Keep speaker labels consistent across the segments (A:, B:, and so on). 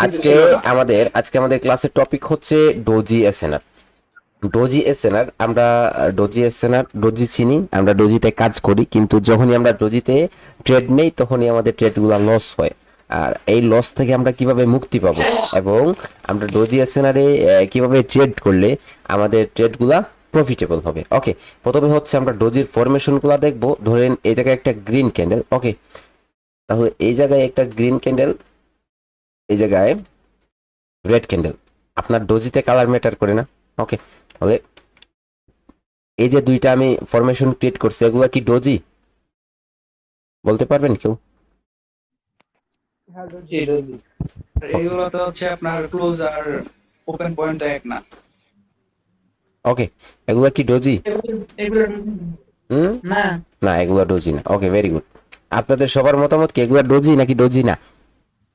A: আজকে আমাদের ক্লাসের টপিক হচ্ছে ডোজি এসএনআর। ডোজি চিনি, আমরা ডোজিতে কাজ করি, কিন্তু যখনই আমরা ডোজিতে ট্রেড নেই তখনই আমাদের ট্রেডগুলো লস হয়। আর এই লস থেকে আমরা কিভাবে মুক্তি পাবো এবং আমরা ডোজি এসএনআরে কিভাবে ট্রেড করলে আমাদের ট্রেডগুলা প্রফিটেবল হবে। ওকে, প্রথমে হচ্ছে আমরা ডোজির ফরমেশনগুলো দেখবো। ধরেন এই জায়গায় একটা গ্রিন ক্যান্ডেল। ওকে, তাহলে এই জায়গায় একটা গ্রিন ক্যান্ডেল, এই জায়গায় রেড ক্যান্ডেল। আপনার ডোজিতে কালার ম্যাটার করে না। ওকে, তাহলে এই যে দুইটা আমি ফরমেশন ক্রিয়েট করছি, এগুলো কি ডোজি বলতে পারবেন কেউ?
B: এগুলো তো হচ্ছে আপনার ক্লোজ আর ওপেন পয়েন্ট তো এক না।
A: ওকে, এগুলো কি ডোজি?
B: না,
A: না, এগুলো ডোজি না। ওকে, ভেরি গুড। আপনাদের সবার মতামত কি এগুলো ডোজি নাকি ডোজি না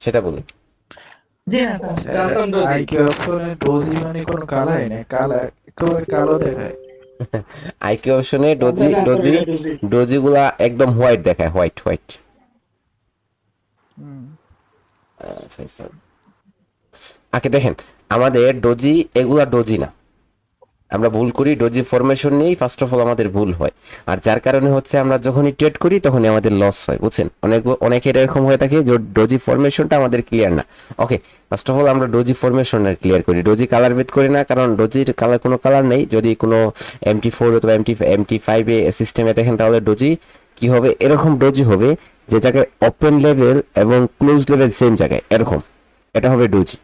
A: সেটা বলুন।
B: জি না
C: আইকিউ অপশনে ডোজি মানে কোনো কালারই নেই, কালার একেবারে কালো দেখায়।
A: আইকিউ অপশনে ডোজিগুলা একদম হোয়াইট দেখায়, হোয়াইট হোয়াইট। আগে দেখেন, আমাদের ডোজি, এগুলা ডোজি না। আমরা ভুল করি, ডোজি ফরমেশন নেই, ফার্স্ট অফ অল আমাদের ভুল হয়। আর যার কারণে হচ্ছে আমরা যখনই ট্রেড করি তখনই আমাদের লস হয়, বুঝছেন? অনেকের এরকম হয়ে থাকে যে ডোজি ফরমেশনটা আমাদের ক্লিয়ার না। ওকে, ফার্স্ট অফ অল আমরা ডোজি ফরমেশন ক্লিয়ার করি, ডোজি কালার বেদ করি না, কারণ ডোজির কোনো কালার নেই। যদি কোনো MT4 অথবা MT5 এ সিস্টেমে দেখেন তাহলে ডোজি কি হবে, এরকম ডোজি হবে যে জায়গায় ওপেন লেভেল এবং ক্লোজ লেভেল সেম জায়গায়, এরকম। এটা হবে ডোজি।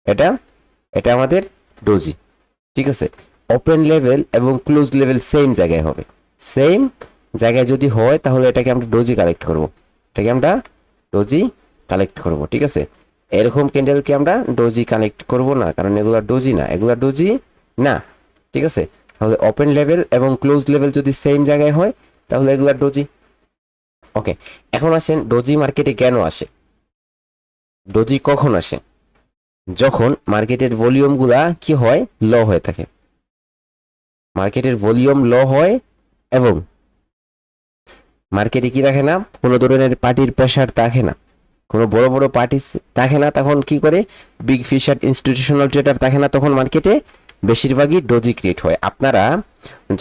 A: এটা এটা আমাদের ডোজি, ঠিক আছে? ওপেন লেভেল এবং ক্লোজ লেভেল সেম জায়গায় হবে। সেম জায়গায় যদি হয় তাহলে এটাকে আমরা ডোজি কালেক্ট করব, ঠিক আছে? এরকম ক্যান্ডেলকে আমরা ডোজি কানেক্ট করব না, কারণ এগুলা ডোজি না, ঠিক আছে? তাহলে ওপেন লেভেল এবং ক্লোজ লেভেল যদি সেম জায়গায় হয় তাহলে এগুলা ডোজি। ওকে, এখন আসেন ডোজি মার্কেটে কেন আসে, ডোজি কখন আসে? যখন মার্কেটের ভলিউমগুলা কি হয়, লো হয়ে থাকে। মার্কেটের ভলিউম লো হয় এবং মার্কেটে কি রাখে না, কোনো ধরনের পার্টির প্রেশার থাকে না, কোনো বড় বড় পার্টি থাকে না, তখন কি করে, বিগ ফিশার ইনস্টিটিউশনাল ট্রেডার থাকে না, তখন মার্কেটে বেশিরভাগই ডোজি ক্রিয়েট হয়। আপনারা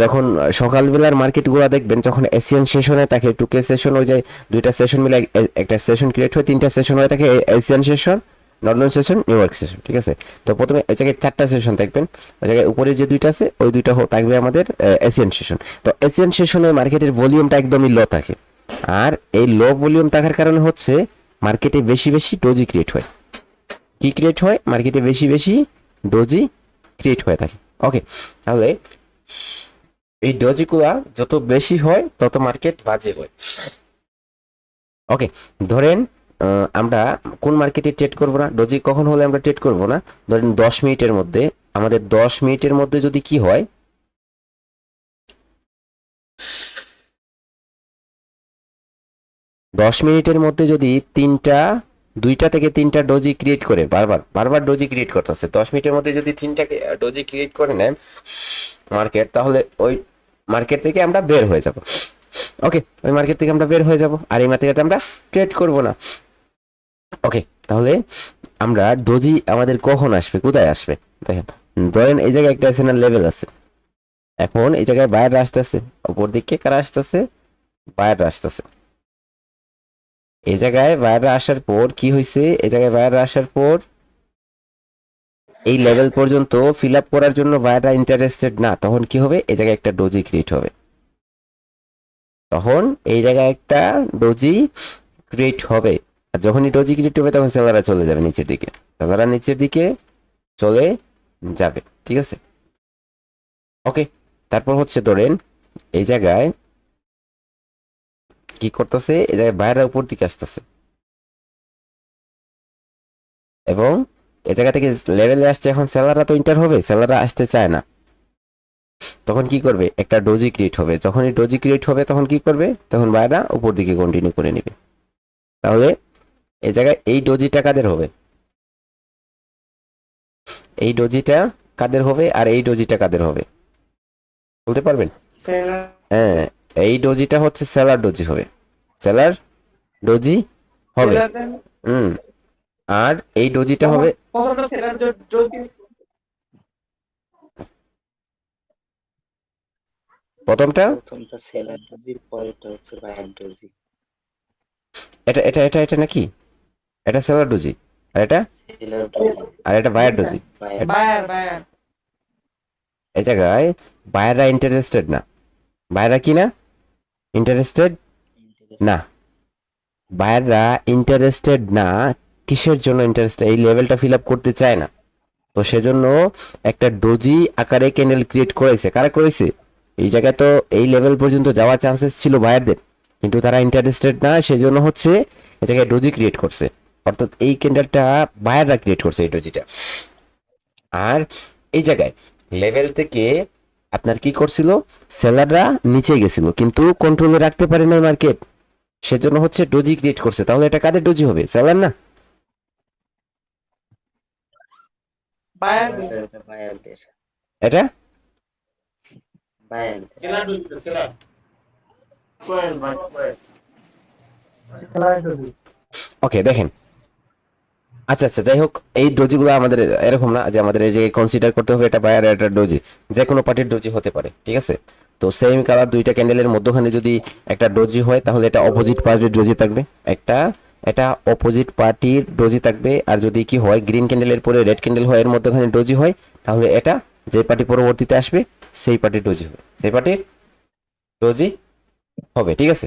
A: যখন সকালবেলার মার্কেটগুলো দেখবেন, যখন এশিয়ান সেশনে থাকে, 2K সেশন, ওই যে দুইটা সেশন মিলে একটা সেশন ক্রিয়েট হয়, তিনটা সেশন হয়ে থাকে, Asian session, London session, new York session, ঠিক আছে? তো প্রথমে ওই জায়গায় 4টা সেশন দেখবেন, ওই জায়গায় উপরে যে দুইটা আছে ওই দুইটা থাকবে আমাদের এশিয়ান সেশন। তো এশিয়ান সেশনে মার্কেটের ভলিউমটা একদমই লো থাকে, আর এই লো ভলিউম থাকার কারণে হচ্ছে মার্কেটে বেশি বেশি ডোজি ক্রিয়েট হয়। কি ক্রিয়েট হয়? মার্কেটে বেশি বেশি ডোজি ক্রিয়েট হয়ে থাকে। ওকে, তাহলে এই ডোজিগুলা যত বেশি হয় তত মার্কেট বাজে হয়। ওকে, ধরেন আমরা কোন মার্কেটে ট্রেড করব না, ডোজি কখন হলে আমরা ট্রেড করব না? ধরেন 10 মিনিটের মধ্যে, আমাদের 10 মিনিটের মধ্যে যদি কি হয়, 10 মিনিটের মধ্যে যদি দুইটা থেকে তিনটা ডোজি ক্রিয়েট করে, বারবার ডোজি ক্রিয়েট করতেছে, 10 মিনিটের মধ্যে যদি তিনটা ডোজি ক্রিয়েট করে নেয় মার্কেট, তাহলে ওই মার্কেট থেকে আমরা বের হয়ে যাব। ওকে, ওই মার্কেট থেকে আমরা বের হয়ে যাব, আর এই মার্কেটে আমরা ট্রেড করব না। ওকে, তাহলে আমরা ডোজি আমাদের কখন আসবে, কোথায় আসবে? দেখেন, ধরেন এই জায়গায় একটা এসএনএল লেভেল আছে, এখন এই জায়গায় বায়াররা আসতেছে, উপর দিকে কারা আসতেছে? বায়াররা আসতেছে। এই জায়গায় বায়াররা আসার পর কি হয়েছে, এই জায়গায় বায়াররা আসার পর এই লেভেল পর্যন্ত ফিল আপ করার জন্য বায়াররা ইন্টারেস্টেড না, তখন কি হবে, এই জায়গায় একটা ডোজি ক্রিয়েট হবে। তখন এই জায়গায় একটা ডোজি ক্রিয়েট হবে, আর যখনই ডোজি ক্রিয়েট হবে তখন সেলাররা চলে যাবে নিচের দিকে, চলে যাবে, ঠিক আছে? ওকে, তারপর হচ্ছে ধরেন এই জায়গায় কি করতেছে, এই জায়গায় বায়াররা উপর দিকে আসতেছে এবং এই জায়গা থেকে লেভেলে আসছে, এখন সেলাররা তো ইন্টার হবে, সেলাররা আসতে চায় না, তখন কি করবে, একটা ডোজি ক্রিয়েট হবে। যখনই ডোজি ক্রিয়েট হবে তখন কি করবে, তখন বায়াররা উপর দিকে কন্টিনিউ করে নেবে। তাহলে এই জায়গায় এই ডোজিটা কাদের হবে, এই ডোজিটা কাদের হবে আর এই ডোজিটা কাদের হবে বলতে পারবেন? হ্যাঁ, এই ডোজিটা হচ্ছে সেলার ডোজি হবে, সেলার ডোজি হবে। হুম, আর এই ডোজিটা হবে
B: প্রথমটা সেলার ডোজি,
A: প্রথমটা,
D: প্রথমটা সেলার ডোজি, পরেরটা হচ্ছে বায়ার ডোজি।
A: এটা নাকি, এটা সেলার ডোজি, আর এটা,
D: সেলার ডোজি,
A: আর এটা বায়ার ডোজি।
D: বায়ার
B: বায়ার
A: এই জায়গায় বায়াররা ইন্টারেস্টেড না, বায়াররা কি না, ইন্টারেস্টেড না, বায়াররা ইন্টারেস্টেড না। কিসের জন্য ইন্টারেস্টেড? এই লেভেলটা ফিল আপ করতে চায় না, তো সেজন্য একটা ডোজি আকারে ক্যান্ডেল ক্রিয়েট করেছে। কারা করেছে? এই জায়গায় তো এই লেভেল পর্যন্ত যাওয়ার চান্সেস ছিল বায়ারদের, কিন্তু তারা ইন্টারেস্টেড না, সেজন্য হচ্ছে এই জায়গায় ডোজি ক্রিয়েট করছে। অর্থাৎ এই ক্যান্ডেলটা বায়াররা ক্রিয়েট করছে এই ডোজিটা। আর এই জায়গায় লেভেল থেকে আপনার কি করছিল, সেলাররা নিচে গেছিল কিন্তু কন্ট্রোলে রাখতে পারে না মার্কেট, সেজন্য হচ্ছে ডোজি ক্রিয়েট করছে। তাহলে এটা কাদের ডোজি হবে? সেলার না?
B: বায়ার
D: এটা বায়ারদের,
A: এটা
D: বায়ারদের।
A: ওকে দেখেন, আচ্ছা আচ্ছা, যাই হোক, এই ডোজিগুলো আমাদের এরকম না যে আমাদের এই যে কনসিডার করতে হবে এটা বায়ার এটা ডোজি, যে কোনো পার্টির ডোজি হতে পারে, ঠিক আছে? তো সেম কালার দুইটা ক্যান্ডেলের মধ্যখানে যদি একটা ডোজি হয় তাহলে এটা অপোজিট পার্টির ডোজি থাকবে, একটা, এটা অপোজিট পার্টির ডোজি থাকবে। আর যদি কি হয়, গ্রিন ক্যান্ডেলের পরে রেড ক্যান্ডেল হয় এর মধ্যখানে ডোজি হয়, তাহলে এটা যে পার্টি পরবর্তীতে আসবে সেই পার্টির ডোজি হবে, সেই পার্টির ডোজি হবে, ঠিক আছে?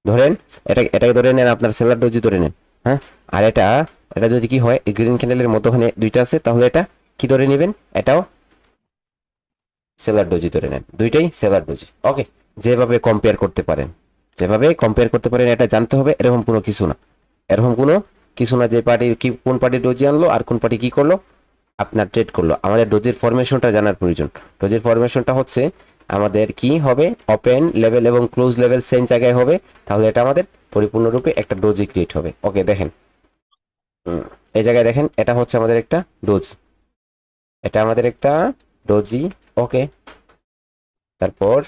A: ধরেন এটাকে ধরে নেন, আপনার সেলার ডোজি ধরে নেন, হ্যাঁ? আর এটা, এটা যদি কি হয়, গ্রিন ক্যান্ডেলের মধ্যখানে দুইটা আছে, তাহলে এটা কি ধরে নেবেন? এটাও সেলার ডোজি ধরে নেন, দুইটাই সেলার ডোজি। ওকে, যেভাবে কম্পেয়ার করতে পারেন, যেভাবে কম্পেয়ার করতে পারেন এটা জানতে হবে, এরকম কোনো কিছু না, এরকম কোনো কিছু না যে পার্টি কি, কোন পার্টি ডোজি আনলো আর কোন পার্টি কি করলো আপনার ট্রেড করলো। আমাদের ডোজের ফরমেশনটা জানার প্রয়োজন। ডোজের ফরমেশনটা হচ্ছে আমাদের কি হবে, ওপেন লেভেল এবং ক্লোজ লেভেল সেম জায়গায় হবে, তাহলে এটা আমাদের পরিপূর্ণরূপে একটা ডোজি ক্রিয়েট হবে। ওকে দেখেন, এই জায়গায় দেখেন, এটা হচ্ছে আমাদের একটা ডোজ, এটা আমাদের একটা ডোজি। ওকে, তারপর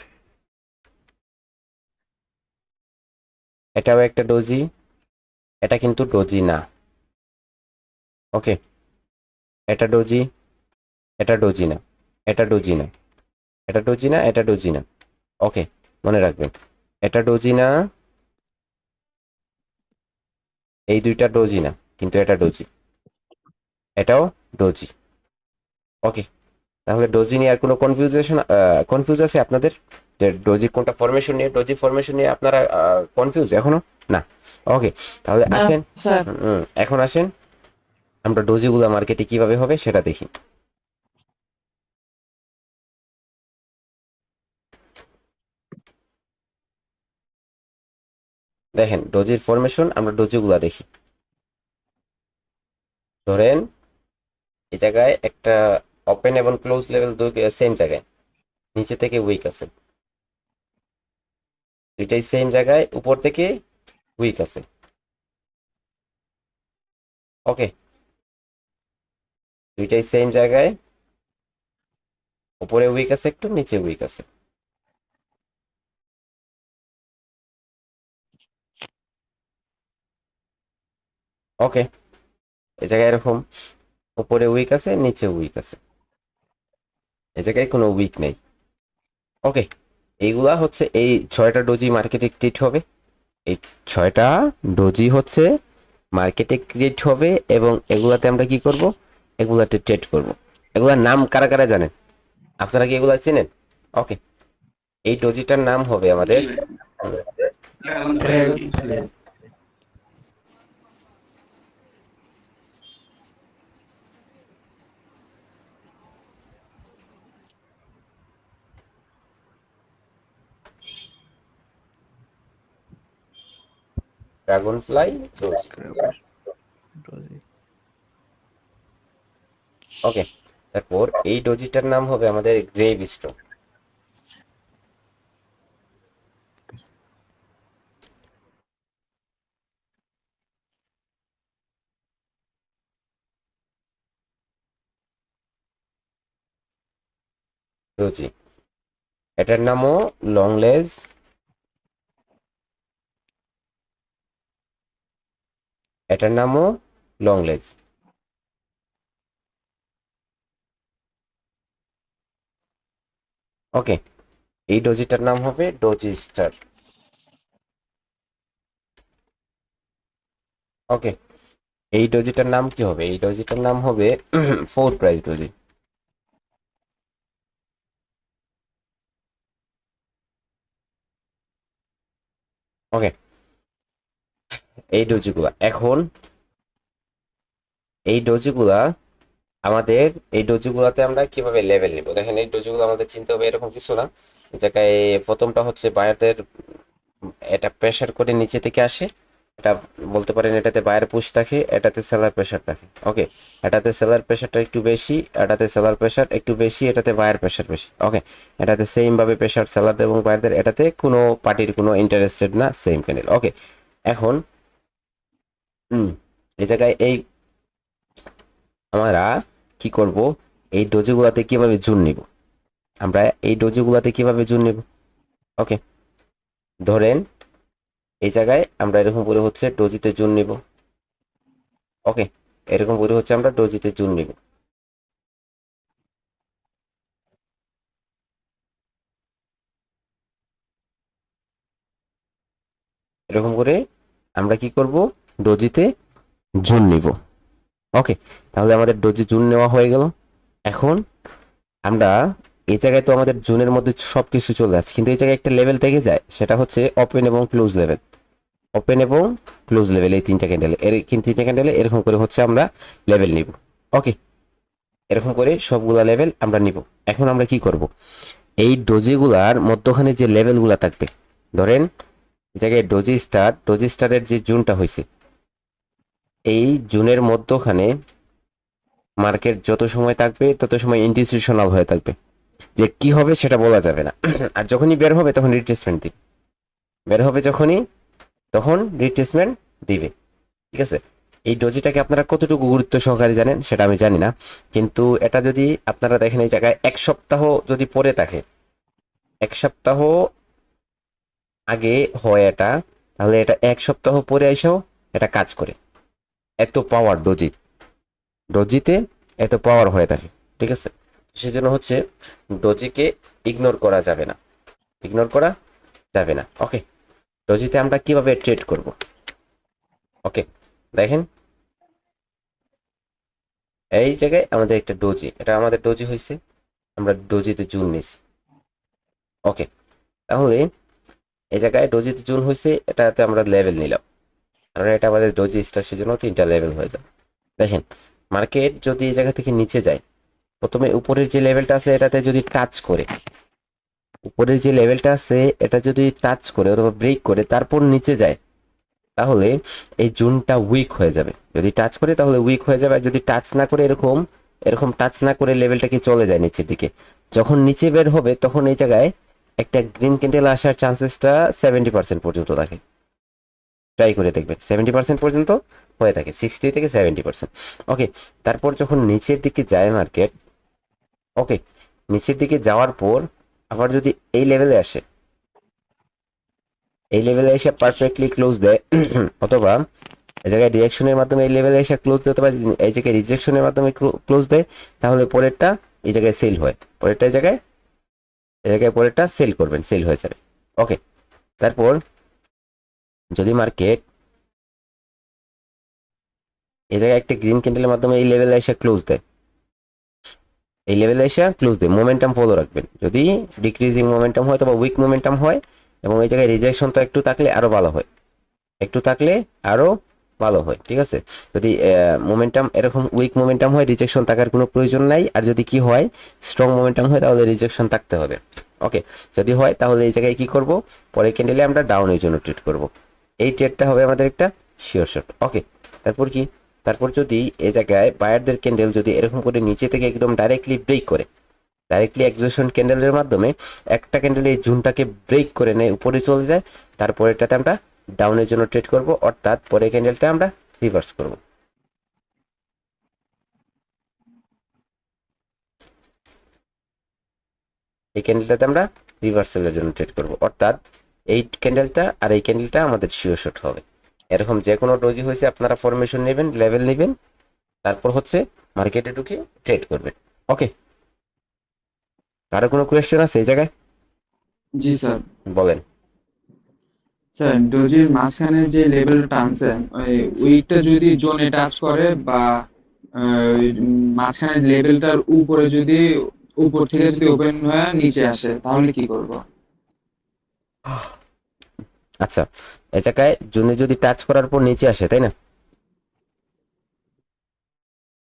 A: এটাও একটা ডোজি, এটা কিন্তু ডোজি না। ওকে, এটা ডোজি, এটা ডোজি না, এটা ডোজি না, এটা ডোজি না, এটা ডোজি না। ওকে, মনে রাখবেন, এটা ডোজি না, এই দুইটা ডোজি না, কিন্তু এটা ডোজি, এটাও ডোজি। ওকে, তাহলে ডোজি নিয়ে আর কোনো কনফিউজ আছে আপনাদের? যে ডোজি কোনটা ফরমেশন নিয়ে, ডোজি ফরমেশন নিয়ে আপনারা কনফিউজ এখনো না? ওকে, তাহলে আসেন,
B: স্যার
A: এখন আসেন আমরা ডোজিগুলো মার্কেটে কিভাবে হবে সেটা দেখি। দেখেন ডোজির ফরমেশন, আমরা ডোজিগুলো দেখি। ধরেন এই জায়গায় একটা ওপেন এবং ক্লোজ লেভেল দুই সেম জায়গায়, নিচে থেকে উইক আছে, দুইটাই সেম জায়গায় উপর থেকে উইক আছে। ওকে, দুইটাই সেম জায়গায়, উপরে উইক আছে একটু, নিচে উইক আছে। ওকে, এই জায়গায় এরকম উপরে উইক আছে, নিচে উইক আছে, এই জায়গায় কোনো উইক নেই। ওকে, এইগুলা হচ্ছে এই ছয়টা ডোজি মার্কেটে ক্রিয়েট হবে, এই ছয়টা ডোজি হচ্ছে মার্কেটে ক্রিয়েট হবে, এবং এগুলাতে আমরা কি করব, এগুলাতে ট্রেড করব। এগুলার নাম কারা কারা জানেন? আপনারা কি এগুলা চেনেন? ওকে, এই ডোজিটার নাম হবে আমাদের
B: ড্রাগন ফ্লাই আর কি।
A: Dragon fly doji.
C: ডোজি।
A: ওকে, তারপর এই ডোজিটার নাম হবে আমাদের গ্রেভ স্টোন। ডোজি, এটার নামও লংলেজ, এটার নামও লং লেন্স। ওকে, এই ডোজিটার নাম হবে ডোজি স্টার। ওকে, এই ডোজিটার নাম কি হবে? এই ডোজিটার নাম হবে ফোর প্রাইস ডোজি। ওকে, এই ডোজিগুলা এখন, এই ডোজিগুলা আমাদের, এই ডোজিগুলাতে আমরা কিভাবে লেভেল নিব? দেখেন, এই ডোজিগুলো আমাদের চিনতে হবে এরকম কিছু না। এই জায়গায় প্রথমটা হচ্ছে বায়ারদের, এটা প্রেসার করে নিচে থেকে আসে, এটা বলতে পারেন এটাতে বায়ার পুশ থাকে, এটাতে সেলার প্রেসার থাকে। ওকে, এটাতে সেলার প্রেসারটা একটু বেশি, এটাতে সেলার প্রেসার একটু বেশি, এটাতে বায়ার প্রেসার বেশি। ওকে, এটাতে সেম ভাবে প্রেসার সেলারদের এবং বায়ারদের, এটাতে কোনো পার্টির কোনো ইন্টারেস্টেড না, সেম ক্যান্ডেল। ওকে, এখন এই জায়গায় এই আমরা কি করব, এই ডোজিগুলাতে কিভাবে জুন নিব, আমরা এই ডোজিগুলাতে কিভাবে জুন নিব? ওকে, ধরেন এই জায়গায় আমরা এরকম করে হচ্ছে ডোজিতে জুন নিব। ওকে, এরকম করে হচ্ছে আমরা ডোজিতে জুন নিব। এরকম করে আমরা কি করব, ডোজিতে জুন নিব। ওকে, তাহলে আমাদের ডোজি জুন নেওয়া হয়ে গেল। এখন আমরা এই জায়গায় তো আমাদের জুনের মধ্যে সবকিছু চলে আসছে, কিন্তু এই জায়গায় একটা লেভেল থেকে যায়, সেটা হচ্ছে ওপেন এবং ক্লোজ লেভেল। ওপেন এবং ক্লোজ লেভেল, এই তিনটা ক্যান্ডেলে, তিনটা ক্যান্ডেলে এরকম করে হচ্ছে আমরা লেভেল নিব। ওকে, এরকম করে সবগুলা লেভেল আমরা নিব। এখন আমরা কি করব, এই ডোজিগুলার মধ্যখানে যে লেভেলগুলা থাকবে, ধরেন এই জায়গায় ডোজি স্টার, ডোজি স্টারের যে জুনটা হয়েছে, এই জুনের মধ্যখানে মার্কেট যত সময় থাকবে তত সময় ইনস্টিটিউশনাল হয়ে থাকবে, যে কি হবে সেটা বলা যাবে না। আর যখনই বের হবে তখন রিট্রেসমেন্ট দিবে, বের হবে যখনই তখন রিট্রেসমেন্ট দিবে। ঠিক আছে, এই ডোজিটাকে আপনারা কতটুকু গুরুত্ব সহকারে জানেন সেটা আমি জানি না, কিন্তু এটা যদি আপনারা দেখেন এই জায়গায় এক সপ্তাহ যদি পরে থাকে, এক সপ্তাহ আগে হয় এটা, তাহলে এটা এক সপ্তাহ পরে এসেও এটা কাজ করে। এত পাওয়ার ডোজিতে এত পাওয়ার হয়ে থাকে। ঠিক আছে, সেজন্য হচ্ছে ডোজিকে ইগনোর করা যাবে না, ইগনোর করা যাবে না। ওকে, ডোজিতে আমরা কিভাবে ট্রেড করব? ওকে, দেখেন এই জায়গায় আমাদের একটা ডোজি, এটা আমাদের ডোজি হয়েছে, আমরা ডোজিতে জুন নিছি। ওকে, তাহলে এই জায়গায় ডোজিতে জুন হয়েছে, এটাতে আমরা লেভেল নিলাম, কারণ এটা আমাদের ডোজি স্টার, সেজন্য তিনটা লেভেল হয়ে যায়। দেখেন, মার্কেট যদি এই জায়গা থেকে নিচে যায়, প্রথমে উপরের যে লেভেলটা আছে এটাতে যদি টাচ করে, উপরের যে লেভেলটা আছে এটা যদি টাচ করে অথবা ব্রেক করে তারপর নিচে যায়, তাহলে এই জুনটা উইক হয়ে যাবে। যদি টাচ করে তাহলে উইক হয়ে যাবে, আর যদি টাচ না করে, এরকম এরকম টাচ না করে লেভেলটাকে চলে যায় নিচের দিকে, যখন নিচে বের হবে তখন এই জায়গায় একটা গ্রিন ক্যান্ডেল আসার চান্সেসটা 70% পর্যন্ত থাকে। ট্রাই করে দেখবেন, 70% পর্যন্ত হয়ে থাকে, 60 থেকে 70%। ওকে, তারপর যখন নিচের দিকে যায় মার্কেট, ওকে, নিচের দিকে যাওয়ার পর আবার যদি এই লেভেলে আসে, এই লেভেলে এসে পারফেক্টলি ক্লোজ দেয়, অথবা এই জায়গায় রিয়াকশনের মাধ্যমে এই লেভেলে এসে ক্লোজ দেয়, অথবা এই জায়গায় রিজেকশনের মাধ্যমে ক্লোজ দেয়, তাহলে পরেরটা এই জায়গায় সেল হয়, পরেরটা এই জায়গায় পরেরটা সেল করবেন, সেল হয়ে যাবে। ওকে, তারপর যদি মার্কেট এই জায়গায় একটা গ্রিন ক্যান্ডেলের মাধ্যমে এই লেভেলে এসে ক্লোজ দেয়, এই লেভেলে এসে ক্লোজ দেয়, মোমেন্টাম ফলো রাখবেন। যদি ডিক্রিজিং মোমেন্টাম হয় অথবা উইক মোমেন্টাম হয়, এবং এই জায়গায় রিজেকশন তো একটু থাকলে আরো ভালো হয়, একটু থাকলে আরো ভালো হয়। ঠিক আছে, যদি মোমেন্টাম এরকম উইক মোমেন্টাম হয়, রিজেকশন থাকার কোনো প্রয়োজন নাই, আর যদি কি হয় স্ট্রং মোমেন্টাম হয় তাহলে রিজেকশন থাকতে হবে। ওকে, যদি হয় তাহলে এই জায়গায় কি করব, পরে ক্যান্ডেলে আমরা ডাউনের জন্য ট্রেড করব, এই ট্রেডটা হবে আমাদের একটা শিওর শট। ওকে, তারপর কি, তারপর যদি এই জায়গায় বায়ারদের ক্যান্ডেল যদি এরকম করে নিচে থেকে একদম ডাইরেক্টলি ব্রেক করে, ডাইরেক্টলি এক্সজশন ক্যান্ডেলের মাধ্যমে একটা ক্যান্ডেল এই জুনটাকে ব্রেক করে নেয়, উপরে চলে যায়, তারপর এটাতে আমরা ডাউনের জন্য ট্রেড করব, অর্থাৎ পরে ক্যান্ডেলটা আমরা রিভার্স করব। এই ক্যান্ডেলটাতে আমরা রিভার্সালের জন্য ট্রেড করব, অর্থাৎ এই ক্যান্ডেলটা আর এই ক্যান্ডেলটা আমাদের শিওর শট হবে। এরকম যে কোনো ডোজি হয়েছে আপনারা ফরমেশন নেবেন, লেভেল নেবেন, তারপর হচ্ছে মার্কেটে ঢুকে ট্রেড করবেন। ওকে, কারো কোনো কোয়েশ্চেন আছে এই জায়গায়?
E: জি স্যার।
A: বলেন।
E: স্যার ডোজির মাঝখানে যে লেভেলটা টানছেন ওই উইকটা যদি জোনে টাচ করে বা মাঝখানে লেভেলটার উপরে যদি উপর থেকে যদি ওপেন হয়ে নিচে আসে তাহলে কি করব?
A: আচ্ছা, এই জায়গায় জুনে যদি টাচ করার পর নিচে আসে, তাই না?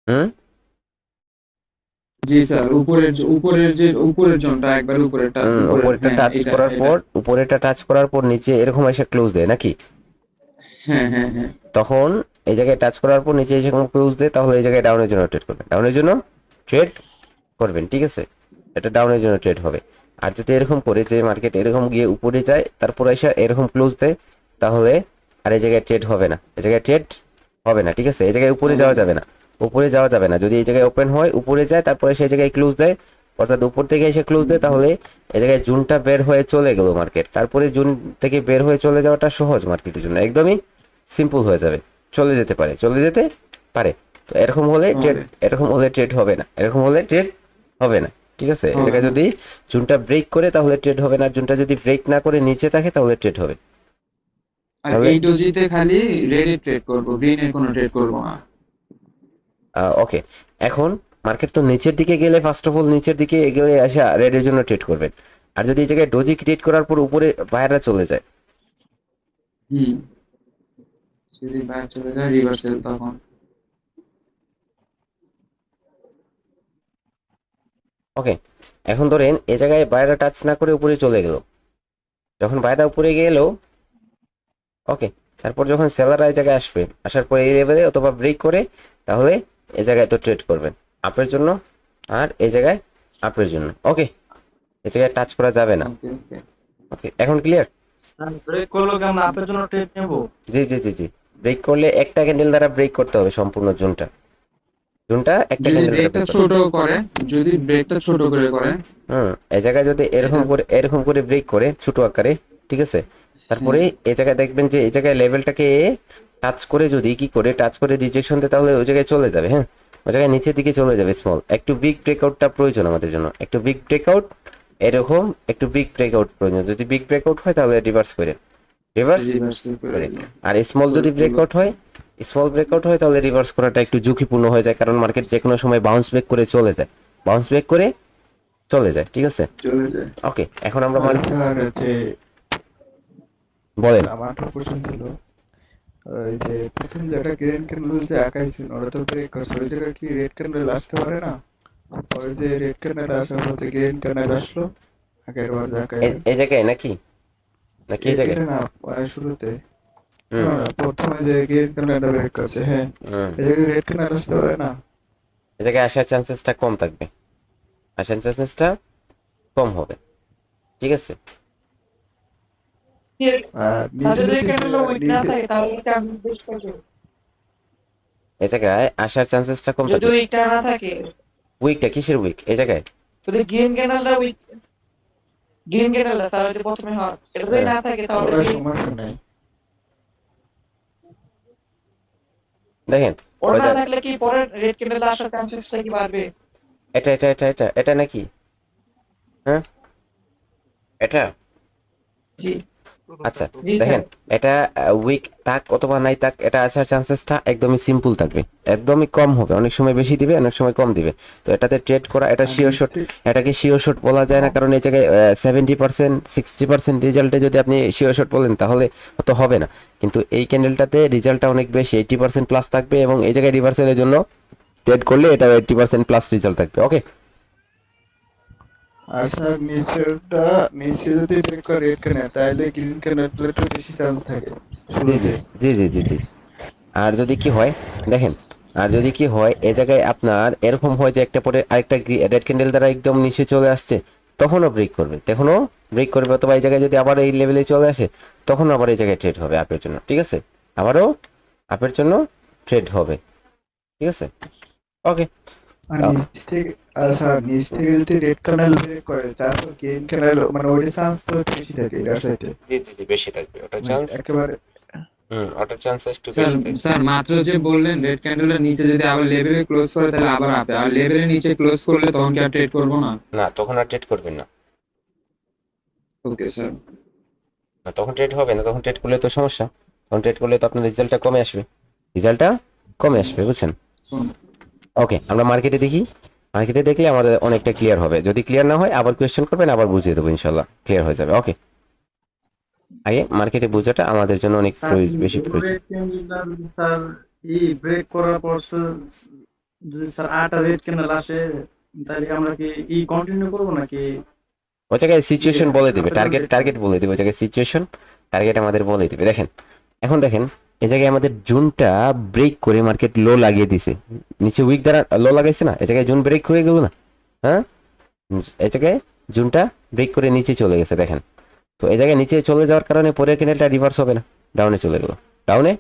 A: হুম,
E: জি স্যার, উপরের জোনটা একবার উপরেরটা
A: উপরেরটা
E: হ্যাঁ
A: টাচ
E: এটা
A: করার
E: এটা
A: পর, উপরেরটা টাচ করার পর নিচে এরকম এসে ক্লোজ দেয় নাকি?
E: হ্যাঁ হ্যাঁ হ্যাঁ
A: তখন এই জায়গায় টাচ করার পর নিচে এসে ক্লোজ দেয়, তাহলে এই জায়গায় ডাউনের জন্য ট্রেড করবেন, ডাউনের জন্য ট্রেড করবেন, ঠিক আছে? এটা ডাউনের জন্য ট্রেড হবে। আর যদি এরকম করে যে মার্কেট এরকম গিয়ে উপরে যায় তারপর এসে এরকম ক্লোজ দেয়, তাহলে আর এই জায়গায় ট্রেড হবে না, এই জায়গায় ট্রেড হবে না, ঠিক আছে? এই জায়গায় উপরে যাওয়া যাবে না, উপরে যাওয়া যাবে না। যদি এই জায়গায় ওপেন হয় উপরে যায় তারপরে সেই জায়গায় ক্লোজ দেয়, অর্থাৎ উপর থেকে এসে ক্লোজ দেয়, তাহলে এই জায়গায় জুনটা বের হয়ে চলে গেল মার্কেট, তারপরে জুন থেকে বের হয়ে চলে যাওয়াটা সহজ মার্কেটের জন্য, একদমই সিম্পল হয়ে যাবে, চলে যেতে পারে, চলে যেতে পারে। তো এরকম হলে ট্রেড, এরকম হলে ট্রেড হবে না, এরকম হলে ট্রেড হবে না, ঠিক আছে? এই জায়গায় যদি জুনটা ব্রেক করে তাহলে ট্রেড হবে না, জুনটা যদি ব্রেক না করে নিচে থাকে তাহলে ট্রেড হবে।
E: আর
A: তাহলে
E: এই ডোজিতে খালি রেডে ট্রেড করব, গ্রিনের কোনো ট্রেড করব না।
A: ওকে, এখন মার্কেট তো নিচের দিকে গেলে, ফার্স্ট অফ অল নিচের দিকে গেলে আসা রেডের জন্য ট্রেড করবেন। আর যদি এই জায়গায় ডোজি ক্রিয়েট করার পর উপরে বায়াররা চলে যায়,
E: হুম, যদি বাইরে চলে যায় রিভার্সাল তখন।
A: ওকে, এখন ধরেন এই জায়গায় বায়াররা টাচ না করে উপরে চলে গেল, যখন বায়াররা উপরে গেল, ওকে, তারপর যখন সেলাররা এই জায়গায় আসবে, আসার পর এই লেভেলে অথবা ব্রেক করে, তাহলে এই জায়গায় তো ট্রেড করবেন আপের জন্য, আর এই জায়গায় আপের জন্য। ওকে, এই জায়গায় টাচ করা যাবে না।
E: ওকে ওকে
A: ওকে, এখন ক্লিয়ার?
B: স্যার ব্রেক করলো কি আমরা আপনার জন্য ট্রেড নেব?
A: জি জি জি জি, ব্রেক করলে একটা ক্যান্ডেল দ্বারা ব্রেক করতে হবে সম্পূর্ণ জোনটা, জোনটা একটা
E: যদি
A: ক্যান্ডেল দ্বারা
E: ব্রেকটা
A: ব্রেক করতে
E: ছোট করে, যদি ব্রেকটা ছোট করে করে
A: এই জায়গায় যদি এরকম
E: এটা
A: করে, এরকম করে ব্রেক করে ছোট আকারে, ঠিক আছে? তারপরে এই জায়গায় দেখবেন যে এই জায়গায় লেভেলটাকে টাচ করে, যদি কি করে টাচ করে রিজেকশন দেয় তাহলে ওই জায়গায় চলে যাবে, হ্যাঁ, ওই জায়গায় নিচের দিকে চলে যাবে স্মল। একটু বিগ ব্রেকআউটটা প্রয়োজন আমাদের জন্য, একটু বিগ ব্রেকআউট, এরকম একটু বিগ ব্রেকআউট প্রয়োজন। যদি বিগ ব্রেকআউট হয় তাহলে রিভার্স করে, রিভার্স
E: রিভার্সাল করে
A: করে। আর স্মল যদি ব্রেকআউট হয়, স্মল ব্রেকআউট হয় তাহলে রিভার্স করাটা একটু ঝুঁকিপূর্ণ হয়ে যায়, কারণ মার্কেট যে কোনো সময় বাউন্স ব্যাক করে চলে যায়, বাউন্স ব্যাক করে চলে যায়, ঠিক আছে?
E: চলে যায়।
A: ওকে, এখন আমরা
C: আর স্যার যে
A: বলেন।
C: আমার একটা কোশ্চেন ছিল, ওই যে প্রথম যে একটা গ্রিন ক্যান্ডেল যে আঁকাইছিল ওটা তো ব্রেক করছে, ওই জায়গায় কি রেড ক্যান্ডেল আসতে পারে না? পরে যে রেড ক্যান্ডেল আসার মধ্যে গ্রিন ক্যান্ডেল আসলো আগের বার যে আঁকাইলেন,
A: এই জায়গায় নাকি, নাকি এই জায়গায়?
C: এটা না শুরুতে
A: হুম
C: প্রথমে যে গ্রিন ক্যান্ডেলটা ব্রেক করছে, হ্যাঁ,
A: হুম,
C: এই জায়গায় রেড ক্যান্ডেল আসতে পারে না?
A: এই জায়গায় আসার চান্সেসটা কম থাকবে, আসার চান্সেসটা কম হবে, ঠিক আছে?
C: আর নিচে
B: যদি
C: যদি
B: এখানে উইক না
C: নিচে
B: থাকে তাহলে চান্স বেশি থাকে।
A: এই জায়গায় আসার চান্সেসটা কম
B: যদি
A: থাকবে।
B: উইকটা না থাকে,
A: উইকটা কিসের উইক এই জায়গায়?
B: যদি গ্রিন ক্যান্ডেলটা উইক, গ্রিন ক্যান্ডেলটা তাহলে যদি প্রথমে হয়, এটা যদি না থাকে তাহলে
C: ওরা সমস্যা নেই।
A: দেখেন,
B: ওটা
A: ওই
B: না
A: জায়গা-
B: থাকলে কি পরে রেড ক্যান্ডেল আসার চান্সেসটা কি বাড়বে?
A: এটা এটা এটা এটা এটা নাকি, হ্যাঁ, এটা,
B: জি
A: আচ্ছা
B: জি
A: দেখেন,
B: স্যার।
A: এটা উইক থাক অথবা নাই থাক, এটা আসার চান্সেসটা একদমই সিম্পল থাকবে, একদমই কম হবে, অনেক সময় বেশি দিবে, অনেক সময় কম দিবে। তো এটাতে ট্রেড করা, এটা
C: আর
A: শিওর
C: নিচ
A: শট,
C: থেকে
A: এটাকে শিওর শট বলা যায় না, কারণ এই জায়গায় 70% 60% রেজাল্টে যদি আপনি শিওর শট বলেন তাহলে তো হবে না, কিন্তু এই ক্যান্ডেলটাতে রেজাল্টটা অনেক বেশি, 80% প্লাস থাকবে, এবং এই জায়গায় রিভার্সালের জন্য ট্রেড করলে এটাও 80% প্লাস রেজাল্ট থাকবে। ওকে,
C: আর স্যার নিচেরটা, নিচে যদি ব্রেক করে রেড ক্যান্ডেল তাহলে গ্রিন ক্যান্ডেল একটু বেশি চান্স থাকে
A: জি জি
C: শুরুতে।
A: জি জি জি জি। আর যদি কি হয় দেখেন, আর যদি কি হয় এই জায়গায় আপনার এরকম হয় যে একটা পরে আরেকটা রেড ক্যান্ডেল দ্বারা একদম নিচে চলে আসছে, তখনও ব্রেক করবে, তখনও ব্রেক করবে, অথবা এই জায়গায় যদি আবার এই লেভেলে চলে আসে তখন আবার এই জায়গায় ট্রেড হবে আপের জন্য, ঠিক আছে? আবারও আপের জন্য ট্রেড হবে, ঠিক আছে? ওকে,
C: আর নিচ থেকে, আর স্যার নিচ থেকে যদি রেড ক্যান্ডেল ব্রেক করে তারপর গ্রিন ক্যান্ডেল, মানে ওইটা চান্স তো একটু বেশি থাকে এটার সাথে,
A: জি জি জি, বেশি থাকবে ওটা
C: মানে
A: চান্স।
C: একেবারে
A: ওটার চান্সেস একটু
E: স্যার
A: বেশি থাকে।
E: স্যার মাত্র যে বললেন রেড ক্যান্ডেলের নিচে যদি আবার লেভেলে ক্লোজ করে তাহলে আবার আপে, আর লেভেলের নিচে ক্লোজ করলে তখন কি আর ট্রেড করবো না?
A: না, তখন আর ট্রেড করবেন না।
E: Okay sir.
A: না, তখন ট্রেড হবে না, তখন ট্রেড করলে তো সমস্যা, তখন ট্রেড করলে তো আপনার রেজাল্টটা কমে আসবে, রেজাল্টটা কমে আসবে, বুঝছেন? ওকে, আমরা মার্কেটে দেখি, মার্কেটে দেখলে আমাদের অনেকটা ক্লিয়ার হবে। যদি ক্লিয়ার না হয় আবার কোয়েশ্চেন করবেন, আবার বুঝিয়ে দেবো, ইনশাল্লাহ ক্লিয়ার হয়ে যাবে। ওকে, আগে মার্কেটে বোঝাটা আমাদের জন্য অনেক বেশি প্রয়োজন।
F: স্যার এই ব্রেক করার পর যদি স্যার আটা রেড ক্যান্ডেল আসে তাহলে আমরা কি ই কন্টিনিউ করবো নাকি?
A: ওই জায়গায় সিচুয়েশন বলে দিবে, টার্গেট বলে দিবে, ওই জায়গায় সিচুয়েশন টার্গেট আমাদের বলে দিবে। দেখেন, এখন দেখেন এই জায়গায় আমাদের জুনটা ব্রেক করে মার্কেট লো লাগিয়ে দিছে, নিচে উইক দ্বারা লো লাগাইছে না, এই জায়গায় জুন ব্রেক হয়ে গেল না? হ্যাঁ, এই জায়গায় জুনটা ব্রেক করে নিচে চলে গেছে, দেখেন। তো এই জায়গায় নিচে চলে যাওয়ার কারণে পরের ক্যান্ডেলটা রিভার্স হবে না, ডাউনে চলে গেল, ডাউনে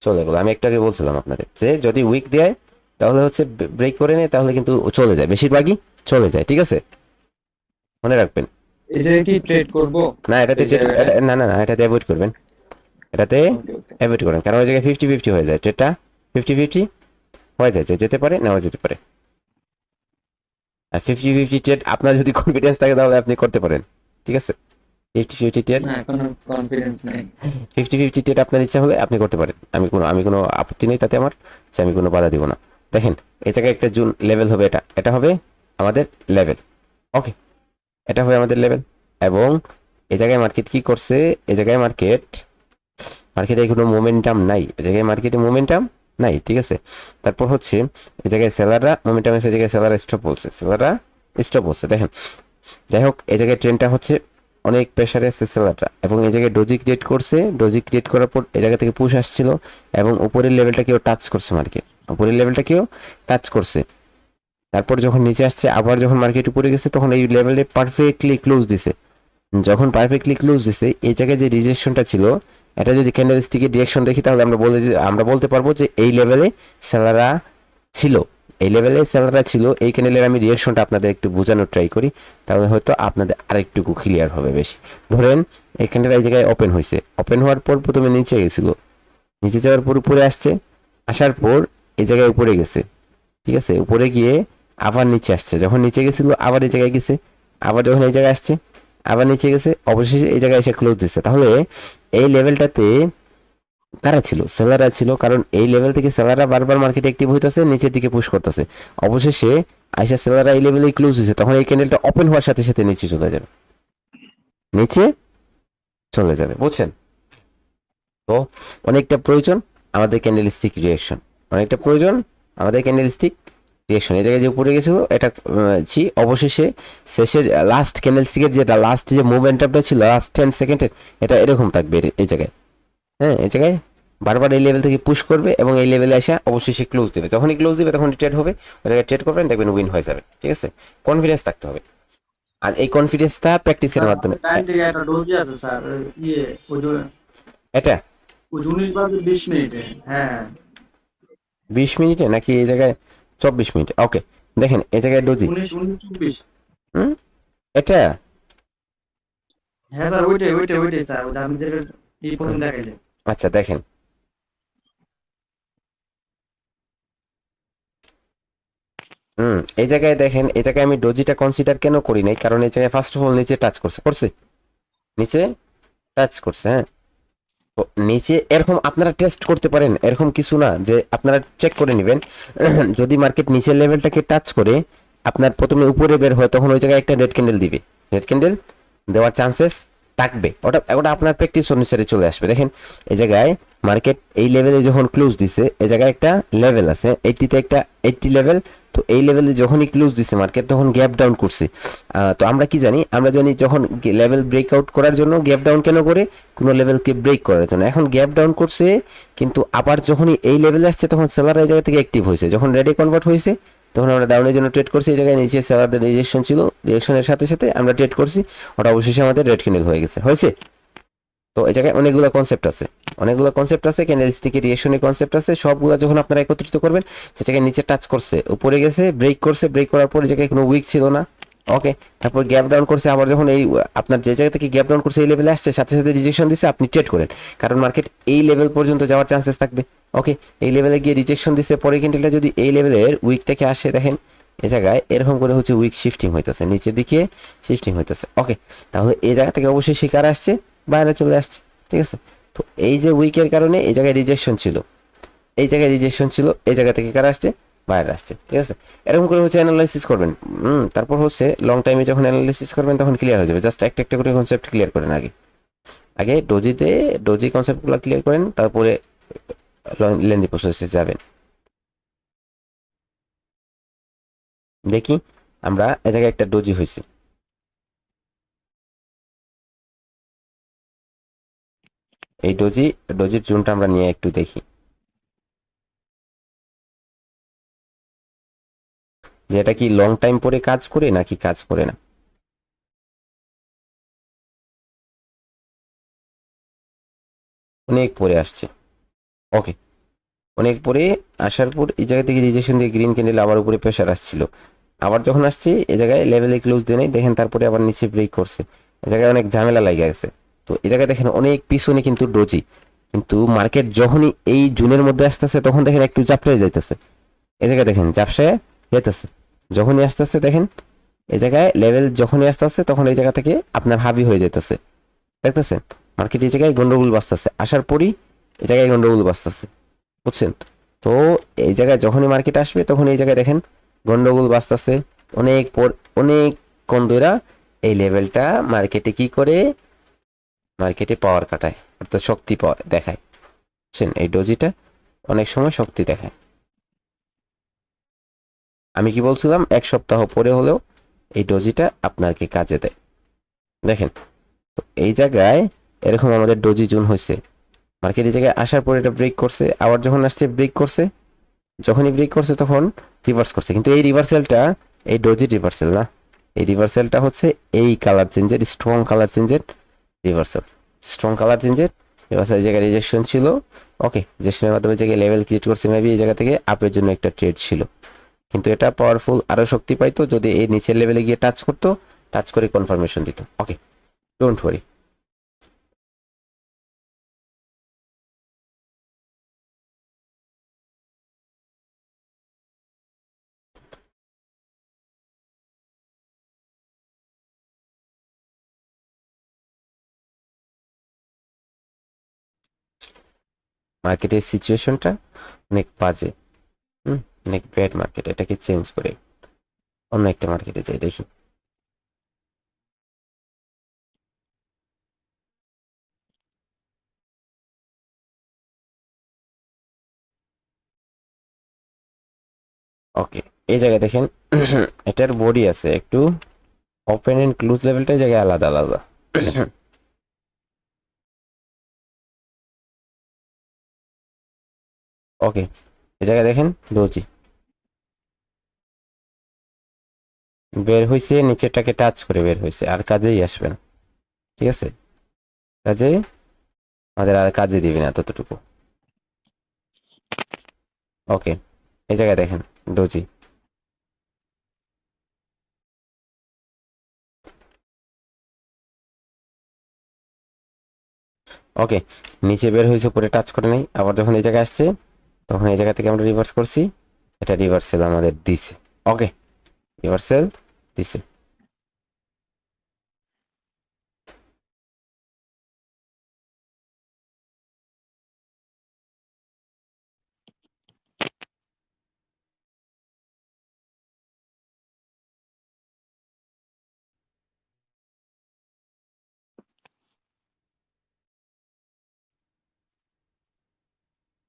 A: চলে গেল। আমি একটু আগে বলছিলাম আপনাদের যে যদি উইক দেয় তাহলে হচ্ছে ব্রেক করে নেয়, তাহলে কিন্তু চলে যায়, বেশিরভাগই চলে যায়, ঠিক আছে, মনে রাখবেন।
E: এই জায়গায় কি ট্রেড করবো?
A: না, এটাতে না না না, এটাতে অ্যাভয়েড করবেন, এটাতে অ্যাভয়েড করেন, কারণ ওই জায়গায় 50-50 হয়ে যায়, ট্রেডটা 50-50 হয়ে যায়, যেতে পারে, নেওয়া যেতে পারে। আর 50-50 ট্রেড আপনার যদি কনফিডেন্স থাকে তাহলে আপনি করতে পারেন, ঠিক আছে। 50-50 ট্রেড,
E: না কোনো কনফিডেন্স নেই।
A: 50-50 ট্রেড আপনার ইচ্ছা হলে আপনি করতে পারেন, আমি কোনো আপত্তি নেই তাতে আমার, যে আমি কোনো বাধা দিব না। দেখেন এই জায়গায় একটা জুন লেভেল হবে, এটা হবে আমাদের লেভেল। ওকে, এটা হবে আমাদের লেভেল। এবং এই জায়গায় মার্কেট কি করছে, এই জায়গায় মার্কেটে কোনো মোমেন্টাম নাই, এই জায়গায় মার্কেটে মোমেন্টাম নাই, ঠিক আছে। তারপর হচ্ছে এই জায়গায় সেলাররা মোমেন্টাম এসে, এই জায়গায় সেলাররা স্টপ বলছে, দেখেন। যাই হোক, এই জায়গায় ট্রেনটা হচ্ছে অনেক প্রেশারে আছে সেলাররা, এবং এই জায়গায় ডোজি ক্রিয়েট করছে, ডোজি ক্রিয়েট করার পর এই জায়গা থেকে পুশ আসছিল, এবং উপরের লেভেলটা কেউ টাচ করছে, মার্কেট উপরের লেভেলটা কেউ টাচ করছে। তারপর যখন নিচে আসছে, আবার যখন মার্কেট উপরে গেছে, তখন এই লেভেলে পারফেক্টলি ক্লোজ দিছে। যখন পারফেক্টলি ক্লোজ দিছে, এই জায়গায় যে রিজেকশনটা ছিল, এটা যদি ক্যান্ডেলস্টিকের ডিরেকশন দেখি তাহলে আমরা বলতে পারবো যে এই লেভেলে সেলাররা ছিল, এই লেভেলে সেলাররা ছিল। এই ক্যান্ডেলের আমি রিয়েকশনটা আপনাদের একটু বোঝানোর ট্রাই করি, তাহলে হয়তো আপনাদের আরেকটুকু ক্লিয়ার হবে বেশি। ধরেন এই ক্যান্ডেল এই জায়গায় ওপেন হয়েছে, ওপেন হওয়ার পর প্রথমে নিচে গেছিল, নিচে যাওয়ার পর উপরে আসছে, আসার পর এই জায়গায় উপরে গেছে, ঠিক আছে। উপরে গিয়ে আবার নিচে আসছে, যখন নিচে গেছিল আবার এই জায়গায় গেছে, আবার যখন এই জায়গায় আসছে আবার নিচে গেছে, অবশেষে এই জায়গায় এসে ক্লোজ দিচ্ছে। তাহলে এই লেভেলটাতে কারা ছিল? সেলাররা ছিল, কারণ এই লেভেল থেকে সেলাররা বারবার মার্কেটে অ্যাক্টিভ হইতেছে, নিচের দিকে পুশ করতেছে। অবশেষে আইসা সেলাররা এই লেভেলেই ক্লোজ দিচ্ছে, তখন এই ক্যান্ডেলটা ওপেন হওয়ার সাথে সাথে নিচে চলে যাবে, নিচে চলে যাবে, বুঝছেন? তো অনেকটা প্রয়োজন আমাদের ক্যান্ডেলস্টিক রিঅ্যাকশন, অনেকটা প্রয়োজন আমাদের ক্যান্ডেলস্টিক রিঅ্যাকশন। এই জায়গায় যে উপরে গেছিল এটা অবশেষে শেষের লাস্ট ক্যান্ডেলস্টিকের যেটা লাস্ট যে মুভমেন্টটা ছিল লাস্ট 10 সেকেন্ডের, এটা এরকম থাকবে এই জায়গায়। হ্যাঁ, এই জায়গায় বারবার এই লেভেল থেকে পুশ করবে এবং এই লেভেলে এসে অবশ্যই ক্লোজ দেবে, যখনই ক্লোজ দেবে তখন ট্রেড হবে, ওই জায়গায় ট্রেড করবেন, দেখবেন উইন হয়ে যাবে, ঠিক আছে। কনফিডেন্স থাকতে হবে, আর এই কনফিডেন্সটা প্র্যাকটিসের মাধ্যমে।
F: টাইম থেকে একটা ডোজি আছে স্যার, ইয়ে
A: এটা
F: 19 মিনিটে, হ্যাঁ
A: 20 মিনিটে নাকি এই জায়গায় 24 মিনিটে? ওকে, দেখেন এই জায়গায় ডোজি
F: 19-24।
A: এটা,
F: হ্যাঁ স্যার ওইটাই স্যার, ওটা আমি যেটা এই প্রথম দেখাইলে।
A: আচ্ছা দেখেন এই জায়গায় দেখেন, এই জায়গায় আমি ডোজিটা কনসিডার কেন করি নাই, কারণ এই জায়গায় ফার্স্ট অফ অল নিচে টাচ করছে, নিচে টাচ করছে। হ্যাঁ, তো নিচে এরকম আপনারা টেস্ট করতে পারেন, এরকম কিছু না যে আপনারা চেক করে নেবেন। যদি মার্কেট নিচের লেভেলটাকে টাচ করে আপনার প্রথমে উপরে বের হয়, তখন ওই জায়গায় একটা রেড ক্যান্ডেল দিবে, রেড ক্যান্ডেল দেওয়ার চান্সেস থাকবে, ওটা আপনার প্র্যাকটিস অনুসারে চলে আসবে। দেখেন এই জায়গায় মার্কেট এই লেভেলে যখন ক্লোজ দিছে, এই জায়গায় একটা লেভেল আছে 80তে, একটা 80 লেভেল, তো এই লেভেলে যখনই ক্লোজ দিছে মার্কেট তখন গ্যাপ ডাউন করছে। তো আমরা কি জানি, আমরা জানি যখন লেভেল ব্রেকআউট করার জন্য গ্যাপ ডাউন কেন করে, কোনো লেভেলকে ব্রেক করার জন্য। এখন গ্যাপ ডাউন করছে, কিন্তু আবার যখনই এই লেভেলে আসছে তখন সেলার এই জায়গা থেকে অ্যাক্টিভ হয়েছে, যখন রেডে কনভার্ট হয়েছে তখন আমরা ডাউনের জন্য ট্রেড করছি। এই জায়গায় নিচে সেলারদের রিজেকশন ছিল, রিজেকশনের সাথে সাথে আমরা ট্রেড করছি, ওটা অবশেষে আমাদের রেড ক্যান্ডেল হয়েছে। তো এই জায়গায় অনেকগুলো কনসেপ্ট আছে, ক্যান্ডেলস্টিকের রিঅ্যাকশনের কনসেপ্ট আছে, সবগুলো যখন আপনারা একত্রিত করবেন, সে জায়গায় নিচে টাচ করছে, উপরে গেছে, ব্রেক করছে, ব্রেক করার পর এই জায়গায় কোনো উইক ছিল না, ওকে, তারপর গ্যাপ ডাউন করছে, আবার যখন এই আপনার যে জায়গা থেকে গ্যাপ ডাউন করছে এই লেভেলে আসছে, সাথে সাথে রিজেকশন দিচ্ছে, আপনি ট্রেড করেন, কারণ মার্কেট এই লেভেল পর্যন্ত যাওয়ার চান্সেস থাকবে। ওকে, এই লেভেলে গিয়ে রিজেকশন দিচ্ছে, পরে ক্যান্ডেলটা যদি এই লেভেলের উইক থেকে আসে, দেখেন এই জায়গায় এরকম করে হচ্ছে উইক শিফটিং হইতেছে, নিচের দিকে শিফটিং হইতেছে। ওকে, তাহলে এই জায়গা থেকে অবশ্যই শিকার আসছে, বাইরে চলে আসছে, ঠিক আছে। তো এই যে উইকের কারণে এই জায়গায় রিজেকশন ছিল, এই জায়গায় রিজেকশন ছিল, এই জায়গা থেকে কারা আসছে, বাইরে আসছে, ঠিক আছে। এরকম করে হচ্ছে অ্যানালাইসিস করবেন। তারপর হচ্ছে লং টাইমে যখন অ্যানালাইসিস করবেন তখন ক্লিয়ার হয়ে যাবে। জাস্ট একটা একটা করে কনসেপ্ট ক্লিয়ার করেন আগে, আগে ডোজি কনসেপ্টগুলো ক্লিয়ার করেন, তারপরে লেন্দি প্রসেসে যাবেন। দেখি আমরা এ জায়গায় একটা ডোজি হয়েছে, এই ডোজির জোনটা আমরা নিয়ে একটু দেখি যে এটা কি লং টাইম পরে কাজ করে নাকি কাজ করে না। অনেক পরে আসছে। ওকে, অনেক পরে আসার পর এই জায়গা থেকে রিজেকশন দিয়ে গ্রিন ক্যান্ডেল আবার উপরে প্রেশার আসছিল, আবার যখন আসছে এই জায়গায় লেভেলে ক্লোজ দিয়ে নেই, দেখেন তারপরে আবার নিচে ব্রেক করছে, এই জায়গায় অনেক ঝামেলা লাগে গেছে। তো এই জায়গায় দেখেন অনেক পিছনে কিন্তু ডোজি, কিন্তু মার্কেট যখনই এই জুনের মধ্যে আসতেছে তখন দেখেন একটু চাপড়ে যাইতেছে, এই জায়গায় দেখেন চাপসায় যেতেছে, যখনই আসতেছে দেখেন এই জায়গায় লেভেল যখনই আসতেছে তখন এই জায়গা থেকে আপনার হাবি হয়ে যেতেছে, দেখতেছেন মার্কেট এই জায়গায় গন্ডগোল বাজতেছে, আসার পরই এই জায়গায় গন্ডগোল বাজতেছে, বুঝছেন। তো এই জায়গায় যখনই মার্কেট আসবে তখন এই জায়গায় দেখেন গন্ডগোল বাজতেছে, অনেক কোন দইরা এই লেভেলটা মার্কেটে কি করে, মার্কেটে পাওয়ার কাটায়, অর্থাৎ শক্তি দেখায়, বুঝছেন। এই ডোজিটা অনেক সময় শক্তি দেখায়। আমি কি বলছিলাম, এক সপ্তাহ পরে হলেও এই ডোজিটা আপনাকে কাজে দেয়। দেখেন তো এই জায়গায় এরকম আমাদের ডোজি জোন হয়েছে, মার্কেট এই জায়গায় আসার পর এটা ব্রেক করছে, আবার যখন আসছে ব্রেক করছে, যখনই ব্রেক করছে তখন রিভার্স করছে, কিন্তু এই রিভার্সালটা এই ডোজি রিভার্সাল না, এই রিভার্সালটা হচ্ছে এই কালার চেঞ্জের, স্ট্রং কালার চেঞ্জের রিভার্সাল, স্ট্রং কালার চেঞ্জের রিভার্সাল। এই জায়গায় রিজেকশন ছিল, ওকে, রিজেকশনের মাধ্যমে জায়গায় লেভেল ক্রিয়েট করছে, মেবি এই জায়গা থেকে আপের জন্য একটা ট্রেড ছিল, কিন্তু এটা পাওয়ারফুল আরো শক্তি পাইতো যদি এই নিচের লেভেলে গিয়ে টাচ করতো, টাচ করে কনফার্মেশন দিত। ওকে, ডোন্ট ওয়ারি। মার্কেটের সিচুয়েশনটা অনেক বাজে, অনেক ব্যাড মার্কেট, এটাকে চেঞ্জ করে অন্য একটা মার্কেটে যাই দেখি। ওকে, এই জায়গায় দেখেন এটার বডি আছে একটু ওপেন এন্ড ক্লোজ লেভেলটা এই জায়গায় আলাদা আলাদা। ওকে, এই জায়গায় দেখেন ডোজি বের হয়েছে, নিচেরটাকে টাচ করে বের হয়েছে, আর কাজেই আসবে না, ঠিক আছে, কাজে আমাদের আর কাজে দিবে না ততটুকু। ওকে, এই জায়গায় দেখেন ডোজি, ওকে, নিচে বের হয়েছে, উপরে টাচ করে নাই, আবার যখন এই জায়গায় আসছে তখন এই জায়গা থেকে আমরা রিভার্স করছি, এটা রিভার্সেল আমাদের দিছে। ওকে, রিভার্সেল দিছে।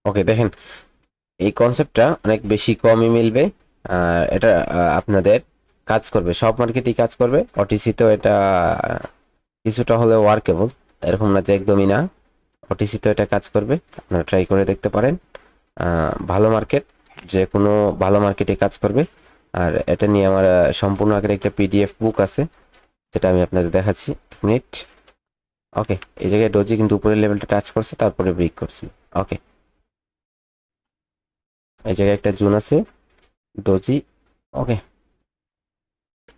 A: ওকে, দেখেন এই কনসেপ্টটা অনেক বেশি কমই মিলবে, আর এটা আপনাদের কাজ করবে, সব মার্কেটেই কাজ করবে, ওটিসিতেও এটা কিছুটা হলে ওয়ার্কেবল, এরকম না যে একদমই না, ওটিসিতেও এটা কাজ করবে, আপনারা ট্রাই করে দেখতে পারেন। ভালো মার্কেট, যে কোনো ভালো মার্কেটে কাজ করবে। আর এটা নিয়ে আমার সম্পূর্ণ আকারে একটা পিডিএফ বুক আছে, যেটা আমি আপনাদের দেখাচ্ছি, এক মিনিট। ওকে, এই জায়গায় ডোজি কিন্তু উপরের লেভেলটা টাচ করছে, তারপরে ব্রেক করছে। ওকে, এই জায়গায় একটা জোন আছে ডোজি। ওকে,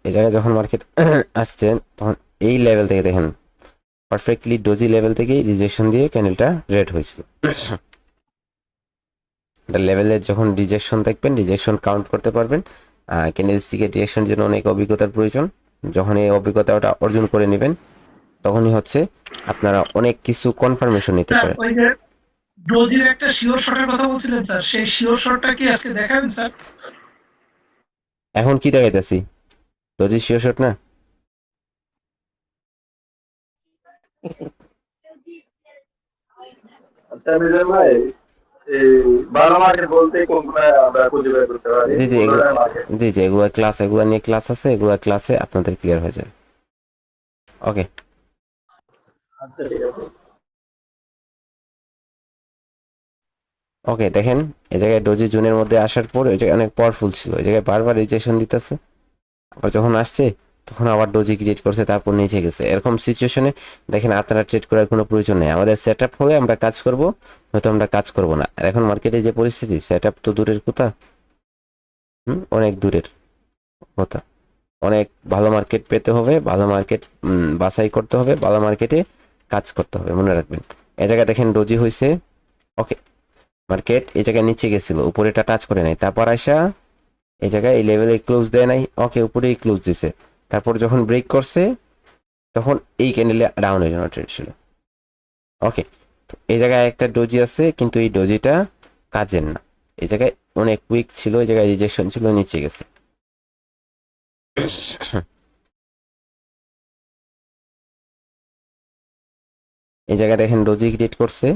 A: এই জায়গায় যখন মার্কেট আসছে তখন এই লেভেল থেকে দেখেন পারফেক্টলি ডোজি লেভেল থেকেই রিজেকশন দিয়ে ক্যান্ডেলটা রেড হয়েছিল। লেভেলের যখন রিজেকশন দেখবেন, রিজেকশন কাউন্ট করতে পারবেন। ক্যান্ডেলস্টিকের রিজেকশনের জন্য অনেক অভিজ্ঞতার প্রয়োজন। যখন এই অভিজ্ঞতাটা অর্জন করে নেবেন তখনই হচ্ছে আপনারা অনেক কিছু কনফার্মেশন নিতে
G: স্যার
A: পারেন।
G: ওই যে ডোজির একটা শিওর শটের কথা বলছিলেন স্যার, সেই শিওর শটটা কি আজকে দেখাবেন স্যার?
A: এখন কি দেখাইতেছি? ডোজি শিওর শট না?
H: আচ্ছা মিজান ভাই, এই 12 মার্কেট বলতে কোনগুলা আমরা খুঁজে বের করতে পারি?
A: জি জি এগুলো,
H: 12 মার্কেট।
A: জি জি এগুলো ক্লাস, এগুলো নিয়ে ক্লাস আছে, এগুলো ক্লাসে আপনাদের ক্লিয়ার হয়ে যাবে। ওকে,
H: আচ্ছা ঠিক আছে।
A: ওকে দেখেন এই জায়গায় ডোজি জোনের মধ্যে আসার পর ওই জায়গায় অনেক পাওয়ারফুল ছিল, ওই জায়গায় বারবার রিজেকশন দিতেছে, আবার যখন আসছে তখন আবার ডোজি ক্রিয়েট করছে, তারপর নিচে গেছে। এরকম সিচুয়েশনে দেখেন আপনারা ট্রেড করার কোনো প্রয়োজন নেই। আমাদের সেট আপ হলে আমরা কাজ করব, হয়তো আমরা কাজ করব না। আর এখন মার্কেটে যে পরিস্থিতি, সেট আপ তো দূরের কথা, অনেক দূরের কথা। অনেক ভালো মার্কেট পেতে হবে, ভালো মার্কেট বাছাই করতে হবে, ভালো মার্কেটে কাজ করতে হবে, মনে রাখবেন। এই জায়গায় দেখেন ডোজি হয়েছে, ওকে মার্কেট এই জায়গায় নিচে গেছিল, উপরেটা টাচ করে নাই, তারপর আসা এই জায়গায় এই লেভেলে ক্লোজ দেয় নাই, ওকে উপরেই ক্লোজ দিছে। তারপর যখন ব্রেক করছে তখন এই ক্যান্ডেলে ডাউনের জন্য ট্রেড ছিল। ওকে, তো এই জায়গায় একটা ডোজি আছে, কিন্তু এই ডোজিটা কাজের না। এই জায়গায় অনেক উইক ছিল, এই জায়গায় রিজেকশন ছিল, নিচে গেছে। এই জায়গায় দেখেন ডোজি ক্রিয়েট করছে,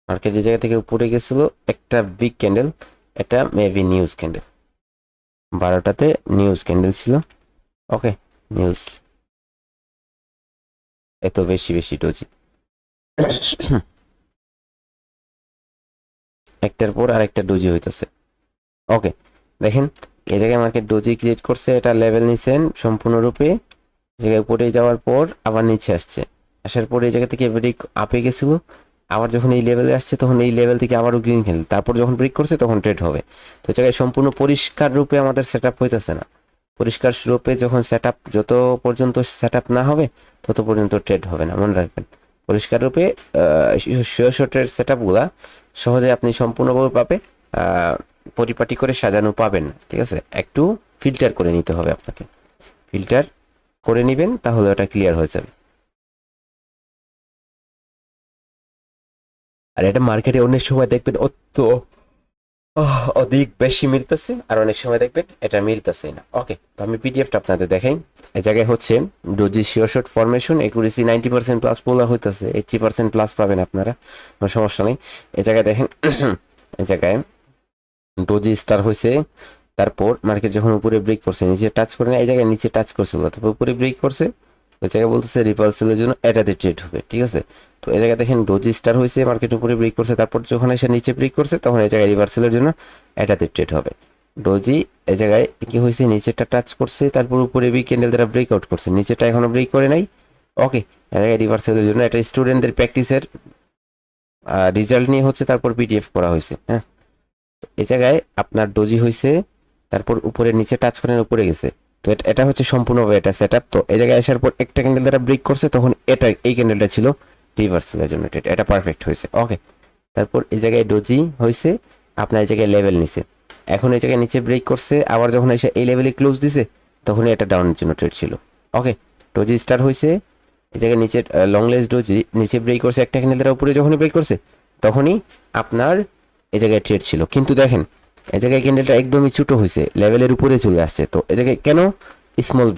A: মার্কেট এই জায়গা থেকে উপরে গেছিল একটা বিগ ক্যান্ডেল, এটা মেবি নিউজ ক্যান্ডেল, 12টাতে নিউজ ক্যান্ডেল ছিল। ওকে, নিউজ এত বেশি বেশি ডোজি, একটার পর আরেকটা ডোজি হইতেছে। ওকে দেখেন এই জায়গায় মার্কেট ডোজি ক্রিয়েট করছে, এটা লেভেল নিছেন সম্পূর্ণরূপে, জায়গায় উপরে যাওয়ার পর আবার নিচে আসছে, আসার পর এই জায়গা থেকে ব্রেক আপে গেছিল, আবার যখন এই লেভেলে আসছে তখন এই লেভেল থেকে আবারও গ্রিন ক্যান্ডেল, তারপর যখন ব্রেক করছে তখন ট্রেড হবে। তো এই জায়গায় সম্পূর্ণ পরিষ্কার রূপে আমাদের সেট আপ হইতেছে না। পরিষ্কার রূপে যখন সেট আপ, যত পর্যন্ত সেট আপ না হবে তত পর্যন্ত ট্রেড হবে না, মনে রাখবেন। পরিষ্কার রূপে শিওর শটের সেট আপগুলা সহজে আপনি সম্পূর্ণভাবে পাবে, পরিপাটি করে সাজানো পাবেন না, ঠিক আছে? একটু ফিল্টার করে নিতে হবে আপনাকে, ফিল্টার করে নেবেন তাহলে ওটা ক্লিয়ার হয়ে যাবে। আর এটা মার্কেটে অনেক সময় দেখবেন অধিক বেশি মিলতেছে, আর অনেক সময় দেখবেন এটা মিলতেছে না। ওকে, তো আমি পিডিএফটা আপনাদের দেখাই। এই জায়গায় হচ্ছে doji sure shot formation, accuracy 90% plus বলা হইতেছে, 80% প্লাস পাবেন আপনারা, কোনো সমস্যা নেই। এই জায়গায় দেখেন এই জায়গায় ডোজি স্টার হয়েছে, তারপর মার্কেট যখন উপরে ব্রেক করছে নিচে টাচ করে না, এই জায়গায় নিচে টাচ করছিল, তারপর উপরে ব্রেক করছে, ওই জায়গায় বলতেছে রিপালসেলের জন্য এটাতে ট্রেড হবে, ঠিক আছে? তো এই জায়গায় দেখেন ডোজি স্টার হয়েছে, মার্কেট উপরে ব্রেক করছে, তারপর যখন এসে নিচে ব্রেক করছে তখন এই জায়গায় রিভার্সেলের জন্য এটাতে ট্রেড হবে। ডোজি এই জায়গায় কি হয়েছে, নিচেটা টাচ করছে, তারপর উপরে বি ক্যান্ডেল দ্বারা ব্রেক আউট করছে, নিচেটা এখনো ব্রেক করে নাই। ওকে, এই জায়গায় রিভার্সেলের জন্য এটা স্টুডেন্টদের প্র্যাকটিসের রেজাল্ট নিয়ে হচ্ছে, তারপর পিডিএফ করা হয়েছে। হ্যাঁ, এই জায়গায় আপনার ডোজি হয়েছে, তারপর উপরে নিচে টাচ করে উপরে গেছে, তো এটা হচ্ছে সম্পূর্ণভাবে এটা সেট আপ। তো এই জায়গায় আসার পর একটা ক্যান্ডেল দ্বারা ব্রেক করছে, তখন এটা এই ক্যান্ডেলটা ছিল রিভার্সালের জন্য ট্রেড, এটা পারফেক্ট হয়েছে। ওকে, তারপর এই জায়গায় ডোজি হয়েছে, আপনার এই জায়গায় লেভেল নিছে, এখন এই জায়গায় নিচে ব্রেক করছে, আবার যখন এসে এই লেভেলে ক্লোজ দিছে তখন এটা ডাউনের জন্য ট্রেড ছিল। ওকে, ডোজি স্টার হয়েছে, এই জায়গায় নিচে লং লেজ ডোজি নিচে ব্রেক করছে, একটা ক্যান্ডেল দ্বারা উপরে যখনই ব্রেক করছে তখনই আপনার এই জায়গায় ট্রেড ছিল। কিন্তু দেখেন এই জায়গায় ক্যান্ডেলটা একদমই ছোটো হয়েছে, লেভেলের উপরে চলে আসছে, তো এই জায়গায় কেন স্মল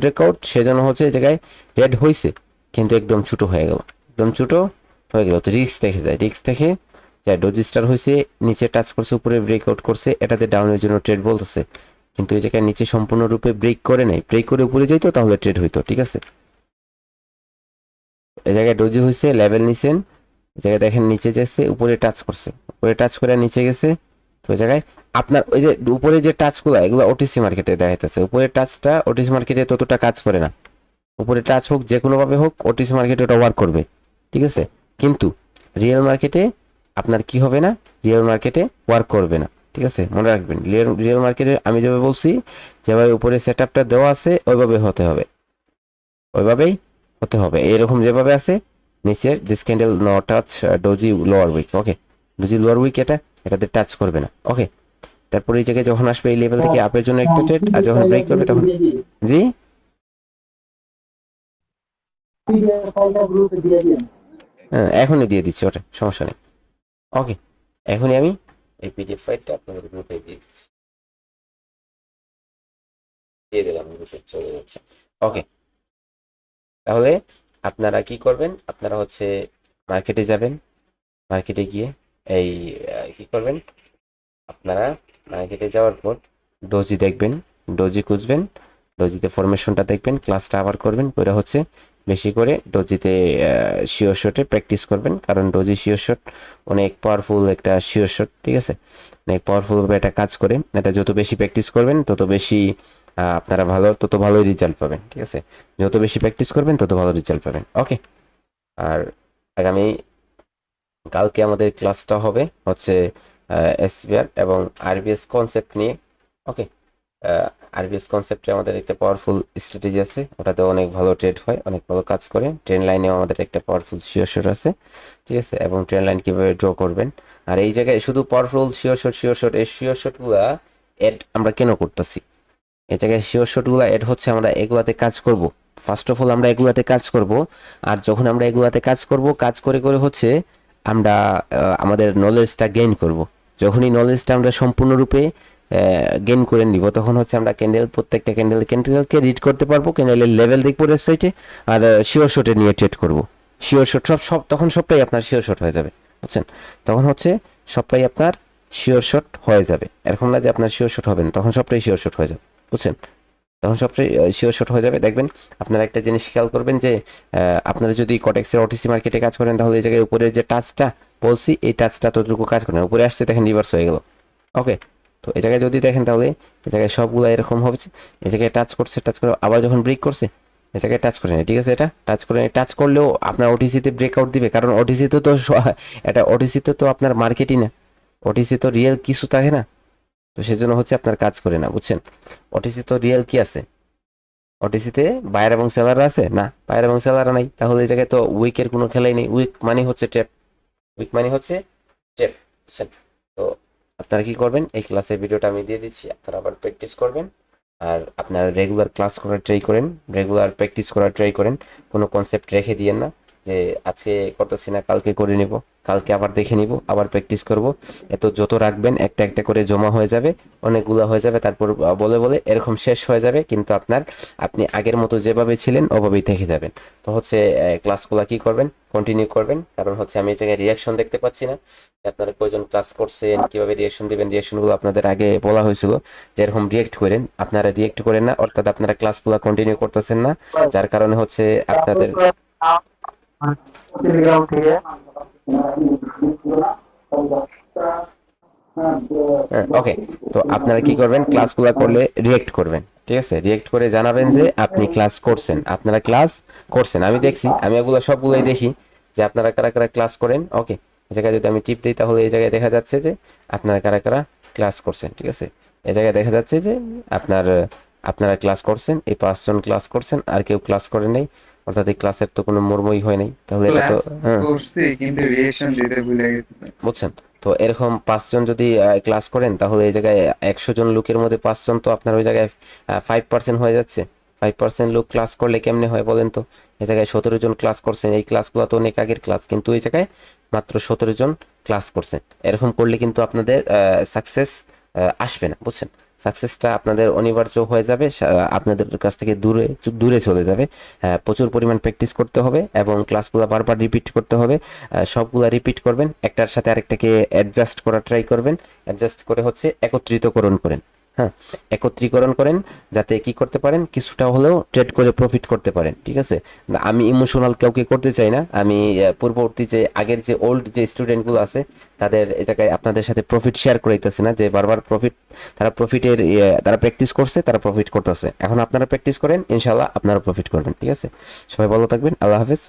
A: ব্রেকআউট, সেজন্য হচ্ছে এই জায়গায় রেড হয়েছে কিন্তু একদম ছোটো হয়ে গেল, তো রিস্ক দেখে যায় ডোজি স্টার হয়েছে, নিচে টাচ করছে, উপরে ব্রেকআউট করছে, এটাতে ডাউনের জন্য ট্রেড বলতেছে, কিন্তু এই জায়গায় নিচে সম্পূর্ণরূপে ব্রেক করে নাই, ব্রেক করে উপরে যাইতো তাহলে ট্রেড হইতো, ঠিক আছে? এই জায়গায় ডোজি হয়েছে, লেভেল নিছেন, এই জায়গায় দেখেন নিচে যাচ্ছে, উপরে টাচ করছে, উপরে টাচ করে নিচে গেছে, তো ওই জায়গায় আপনার ওই যে উপরে যে টাচগুলো এগুলো ওটিসি মার্কেটে দেখাইতেছে, উপরের টাচটা ওটিসি মার্কেটে ততটা কাজ করে না, উপরে টাচ হোক যে কোনোভাবে হোক ওটিসি মার্কেটে ওটা ওয়ার্ক করবে, ঠিক আছে? কিন্তু রিয়েল মার্কেটে আপনার কি হবে না, রিয়েল মার্কেটে ওয়ার্ক করবে না, ঠিক আছে, মনে রাখবেন রিয়েল মার্কেটে আমি যেভাবে বলছি, যেভাবে উপরে সেট আপটা দেওয়া আছে ওইভাবে হতে হবে, ওইভাবেই হতে হবে, এরকম যেভাবে আছে নিচের this candle no touch doji lower wick. Okay, doji lower wick এটাতে টাচ করবে না। ওকে, তারপরে এই জায়গায় যখন আসবে এই লেভেল থেকে আপের জন্য একটা ট্রেড, আর যখন ব্রেক করবে তখন জি হ্যাঁ এখনই দিয়ে দিচ্ছি, ওটা সমস্যা নেই। ওকে, এখনই আমি এই পিডিএফ ফাইলটা আপনাদের গ্রুপে দিয়ে দিচ্ছি, দিয়ে দিলাম, গ্রুপে চলে যাচ্ছে। ওকে, তাহলে আপনারা কি করবেন, আপনারা হচ্ছে মার্কেটে যাবেন, মার্কেটে গিয়ে এই কি করবেন, আপনারা মার্কেটে যাওয়ার পর ডোজি দেখবেন, ডোজি খুঁজবেন, ডোজিতে ফরমেশনটা দেখবেন, ক্লাসটা আবার করবেন, করে হচ্ছে বেশি করে ডোজিতে শিওর শটে প্র্যাকটিস করবেন, কারণ ডোজি শিওর শট অনেক পাওয়ারফুল একটা শিওর শট, ঠিক আছে, অনেক পাওয়ারফুলভাবে এটা কাজ করে। এটা যত বেশি প্র্যাকটিস করবেন তত বেশি আপনারা তত ভালোই রেজাল্ট পাবেন, ঠিক আছে, যত বেশি প্র্যাকটিস করবেন তত ভালো রেজাল্ট পাবেন। ওকে, আর আগামী কালকে আমাদের ক্লাসটা হবে হচ্ছে এসবিআর এবং আরবিএস কনসেপ্ট নিয়ে। ওকে, আরবিএস কনসেপ্টে আমাদের একটা পাওয়ারফুল স্ট্র্যাটেজি আছে, ওটাতে অনেক ভালো ট্রেড হয়, অনেক ভালো কাজ করে। ট্রেন লাইনেও আমাদের একটা পাওয়ারফুল শিওর শট আছে, ঠিক আছে, এবং ট্রেন লাইন কীভাবে ড্র করবেন। আর এই জায়গায় শুধু পাওয়ারফুল শিওর শট এই শিওর শটগুলা অ্যাড আমরা কেন করতেছি, এই জায়গায় শিওর শটগুলো অ্যাড হচ্ছে, আমরা এগুলাতে কাজ করব। ফার্স্ট অফ অল আমরা এগুলাতে কাজ করব, আর যখন আমরা এগুলাতে কাজ করব, কাজ করে করে হচ্ছে আমরা আমাদের নলেজটা গেইন করব। যখনই নলেজটা আমরা সম্পূর্ণরূপে গেইন করে নিব, তখন হচ্ছে আমরা প্রত্যেকটা ক্যান্ডেলকে রিড করতে পারবো, ক্যান্ডেলের লেভেল দেখবো ওয়েবসাইটে, আর শিওর শটে নিয়ে ট্রেড করব। শিওর শট সব তখন সবটাই আপনার শিওর শট হয়ে যাবে, বুঝছেন, তখন হচ্ছে সবটাই আপনার শিওর শট হয়ে যাবে। এরকম না যে আপনার শিওর শট হবে না, তখন সবটাই শিওর শট হয়ে যাবে, বুঝছেন, তখন সবটাই শিওর শট হয়ে যাবে। দেখবেন আপনারা একটা জিনিস খেয়াল করবেন যে আপনারা যদি কটেক্সের ওটিসি মার্কেটে কাজ করেন, তাহলে এই জায়গায় উপরে যে টাচটা বলছি, এই টাচটা ততটুকু কাজ করে না, উপরে আসছে দেখেন রিভার্স হয়ে গেল। ওকে, তো এই জায়গায় যদি দেখেন তাহলে এই জায়গায় সবগুলো এরকম হবে, এই জায়গায় টাচ করছে, টাচ করে আবার যখন ব্রেক করছে এই জায়গায় টাচ করে নেই, ঠিক আছে, এটা টাচ করলেও আপনার ওটিসিতে ব্রেকআউট দিবে, কারণ ওটিসিতে তো এটা ওটিসিতে তো আপনার মার্কেটই না, ওটিসি তো রিয়েল কিছু থাকে না, তো সেজন্য হচ্ছে আপনার কাজ করে না, বুঝছেন। ওটিসি তো রিয়েল কি আছে, ওটিসিতে বায়ার এবং সেলার আছে না, বায়ার এবং সেলার নাই, তাহলে এই জায়গায় তো উইকের কোনো খেলাই নেই, উইক মানে হচ্ছে ট্র্যাপ, উইক মানে হচ্ছে ট্র্যাপ, বুঝছেন। তো আপনারা কি করবেন, এই ক্লাসের ভিডিওটা আমি দিয়ে দিচ্ছি, আপনারা আবার প্র্যাকটিস করবেন, আর আপনারা রেগুলার ক্লাস করার ট্রাই করেন, রেগুলার প্র্যাকটিস করার ট্রাই করেন, কোনো কনসেপ্ট রেখে দিয়েন না যে আজকে করতেছি না কালকে করে নিব, কালকে আবার দেখে নিব, আবার প্র্যাকটিস করব। এত যত রাখবেন একটা একটা করে জমা হয়ে যাবে, অনেকগুলো হয়ে যাবে, তারপর বলে বলে এরকম শেষ হয়ে যাবে, কিন্তু আপনি আগের মতো যেভাবে ছিলেন ওভাবেই থেকে যাবেন। তো হচ্ছে ক্লাসগুলো কি করবেন, কন্টিনিউ করবেন, কারণ হচ্ছে আমি এই জায়গায় রিয়াকশন দেখতে পাচ্ছি না যে আপনারা কয়জন ক্লাস করছেন, কিভাবে রিয়াকশন দিবেন। রিয়াকশনগুলো আপনাদের আগে বলা হয়েছিল যে এরকম রিয়েক্ট করেন, আপনারা রিয়েক্ট করেন না, অর্থাৎ আপনারা ক্লাসগুলো কন্টিনিউ করতেছেন না, যার কারণে হচ্ছে আপনাদের ওকে। তো আপনারা কি করবেন, ক্লাসগুলো করলে রিয়েক্ট করবেন, ঠিক আছে, রিয়েক্ট করে জানাবেন যে আপনি ক্লাস করছেন, আপনারা ক্লাস করছেন। আমি দেখছি, আমি এগুলো সবগুলোই দেখি যে আপনারা কারা কারা ক্লাস করেন। ওকে, এই জায়গায় যদি আমি টিপ দিই তাহলে এই জায়গায় দেখা যাচ্ছে যে আপনারা কারা কারা ক্লাস করছেন, ঠিক আছে, এই জায়গায় দেখা যাচ্ছে যে আপনারা ক্লাস করছেন, এই 5 জন ক্লাস করছেন, আর কেউ ক্লাস করে নাই, অর্থাৎ এই ক্লাসের তো কোনো মর্মই হয় নাই, তাহলে এটা তো
E: করছি কিন্তু রিঅ্যাকশন দিতে ভুলে গেছি,
A: বুঝছেন। তো এরকম 5 জন যদি ক্লাস করেন, তাহলে এই জায়গায় 100 জন লোকের মধ্যে 5 জন, তো আপনার ওই জায়গায় 5% হয়ে যাচ্ছে। 5% লোক ক্লাস করলে কেমনে হয় বলেন তো, এই জায়গায় 17 জন ক্লাস করছেন, এই ক্লাসগুলো তো অনেক আগের ক্লাস, কিন্তু এই জায়গায় মাত্র 17 জন ক্লাস করছেন। এরকম করলে কিন্তু আপনাদের সাকসেস আসবে না, বুঝছেন, সাকসেসটা আপনাদের অনিবার্য হয়ে যাবে, আপনাদের কাছ থেকে দূরে চলে যাবে। প্রচুর পরিমাণ প্র্যাকটিস করতে হবে এবং ক্লাসগুলো বারবার রিপিট করতে হবে, সবগুলা রিপিট করবেন, একটার সাথে আরেকটাকে অ্যাডজাস্ট করার ট্রাই করবেন, অ্যাডজাস্ট করে হচ্ছে একত্রিতকরণ করেন, হ্যাঁ, একত্রীকরণ করেন, যাতে কি করতে পারেন, কিছুটা হলেও ট্রেড করে প্রফিট করতে পারেন, ঠিক আছে। আমি ইমোশনাল কাউকে করতে চাই না, আমি পূর্ববর্তী যে আগের যে ওল্ড যে স্টুডেন্টগুলো আছে তাদের এই জায়গায় আপনাদের সাথে প্রফিট শেয়ার করাইতেছে না, যে বারবার তারা প্র্যাকটিস করছে, তারা প্রফিট করতেছে। এখন আপনারা প্র্যাকটিস করেন, ইনশাআল্লাহ আপনারা প্রফিট করবেন, ঠিক আছে। সবাই ভালো থাকবেন, আল্লাহ হাফেজ।